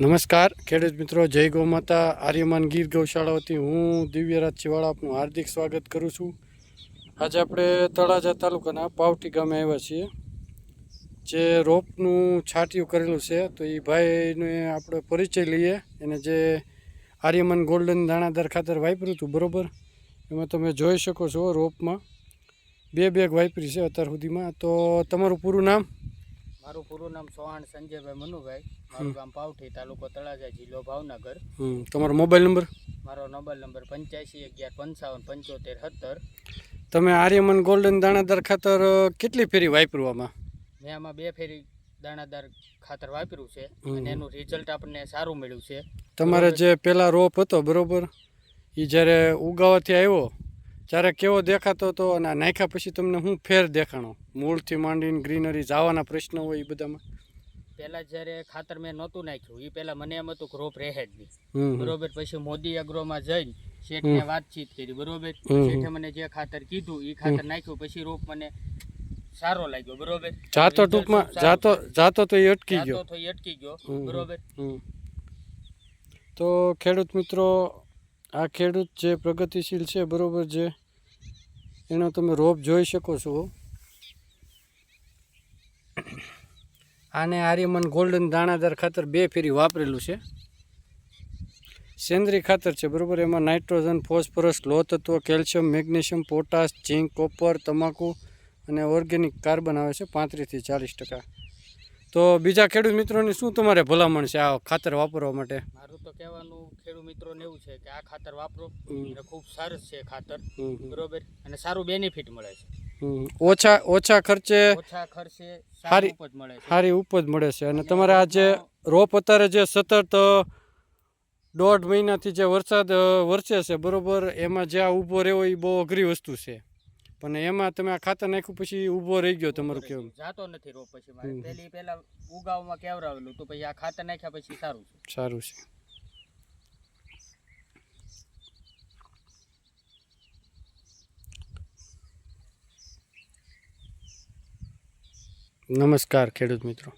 નમસ્કાર ખેડૂત મિત્રો, જય ગૌ માતા. આર્યમાન ગીર ગૌશાળાથી હું દિવ્યરાજ ચિવાળા આપનું હાર્દિક સ્વાગત કરું છું. આજે આપણે તળાજા તાલુકાના પાવટી ગામે આવ્યા છીએ, જે રોપનું છાંટિયું કરેલું છે. તો એ ભાઈને આપણે પરિચય લઈએ. એને જે આર્યમાન ગોલ્ડન દાણાદાર ખાતર વાપર્યું હતું બરાબર, એમાં તમે જોઈ શકો છો રોપમાં 2 બેગ વાપરી છે અત્યાર સુધીમાં. તો તમારું પૂરું નામ? મારું પૂરું નામ ચૌહાણ સંજયભાઈ મનુભાઈ. મારું ગામ પાવઠી, તાલુકો તળાજા, જિલ્લો ભાવનગર. તમારો મોબાઈલ નંબર? મારો મોબાઈલ નંબર 85 11 55 75 70. તમે આર્યમાન ગોલ્ડન દાણાદાર ખાતર કેટલી ફેરી વાપર્યું આમાં? મેં આમાં 2 ફેરી દાણાદાર ખાતર વાપર્યું છે અને એનું રિઝલ્ટ આપણને સારું મળ્યું છે. તમારે જે પહેલાં રોપ હતો બરાબર, એ જ્યારે ઉગાવાથી આવ્યો ત્યારે કેવો દેખાતો હતો અને નાખ્યા પછી તમને શું ફેર દેખાણો? મૂળથી માંડીને ગ્રીનરી જવાના પ્રશ્નો હોય એ બધામાં? પહેલાં જ્યારે ખાતર મેં નહોતું નાખ્યું એ પહેલાં મને એમ હતું કે રોપ રહે જ નહીં બરોબર. પછી મોદી એગ્રોમાં જઈને શેઠને વાતચીત કરી બરોબર. શેઠે મને જે ખાતર કીધું એ ખાતર નાખ્યું, પછી રોપ મને સારો લાગ્યો બરોબર. જાતો ટૂંકમાં જાતો તો એ અટકી ગયો બરોબર. તો ખેડૂત મિત્રો, આ ખેડૂત જે પ્રગતિશીલ છે બરોબર, જે એનો તમે રોપ જોઈ શકો છો. આને આર્યમાન ગોલ્ડન દાણાદાર ખાતર 2 ફેરી વાપરેલું છે. સેન્દ્રીય ખાતર છે બરાબર. એમાં નાઇટ્રોજન, ફોસ્ફરસ, લોહ તત્વ, કેલ્શિયમ, મેગ્નેશિયમ, પોટાશ, ઝીંક, કોપર, તમાકુ અને ઓર્ગેનિક કાર્બન આવે છે 35 થી 40%. તો બીજા ખેડૂત મિત્રોની શું તમારે ભલામણ છે આ ખાતર વાપરવા માટે? મારું તો કહેવાનું ખેડૂત મિત્રોને એવું છે કે આ ખાતર વાપરો, એટલે ખૂબ સરસ છે ખાતર બરોબર, અને સારું બેનિફિટ મળે છે. ઓછા ખર્ચે સારી ઉપજ મળે છે. અને તમારે આ જે રોપ અત્યારે જે સતત 1.5 મહિનાથી જે વરસાદ વરસે છે બરોબર, એમાં જે આ ઊભો રહેવો એ બહુ અઘરી વસ્તુ છે. પણ એમાં તમે આ ખાતર નાખ્યું પછી ઊભો રહી ગયો, તમારું કેવું? જાતો નથી રોપ પછી મારે. પહેલા ઉગાવમાં કેવરાવેલું તો પછી આ ખાતર નાખ્યા પછી સારું છે. નમસ્કાર ખેડૂત મિત્રો.